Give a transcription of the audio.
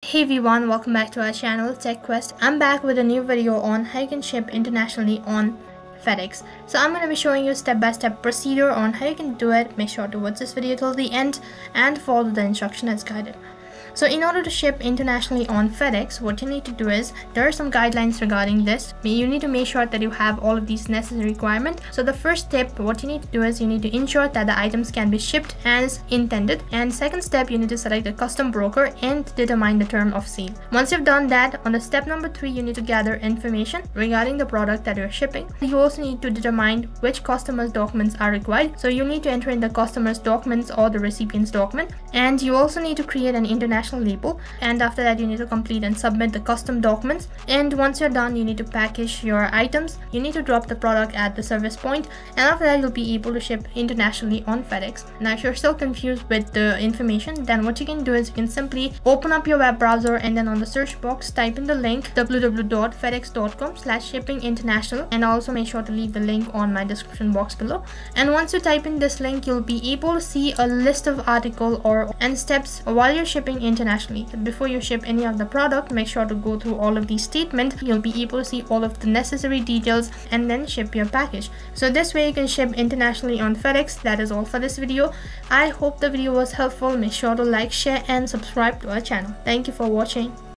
Hey everyone, welcome back to our channel TechQuest. I'm back with a new video on how you can ship internationally on FedEx. So I'm going to be showing you step-by-step procedure on how you can do it. Make sure to watch this video till the end and follow the instruction as guided. So in order to ship internationally on FedEx, what you need to do is, there are some guidelines regarding this. You need to make sure that you have all of these necessary requirements. So the first step, what you need to do is you need to ensure that the items can be shipped as intended. And second step, you need to select a custom broker and determine the term of sale. Once you've done that, on the step number 3, you need to gather information regarding the product that you're shipping. You also need to determine which customer's documents are required. So you need to enter in the customer's documents or the recipient's document. And you also need to create an international label, and after that you need to complete and submit the custom documents. And once you're done, you need to package your items. You need to drop the product at the service point, and after that you'll be able to ship internationally on FedEx. Now if you're still confused with the information, then what you can do is you can simply open up your web browser and then on the search box type in the link www.fedex.com/shippinginternational, and also make sure to leave the link on my description box below. And once you type in this link, you'll be able to see a list of articles and steps while you're shipping internationally. Before you ship any of the product, make sure to go through all of these statements. You'll be able to see all of the necessary details and then ship your package. So this way you can ship internationally on FedEx. That is all for this video. I hope the video was helpful. Make sure to like, share and subscribe to our channel. Thank you for watching.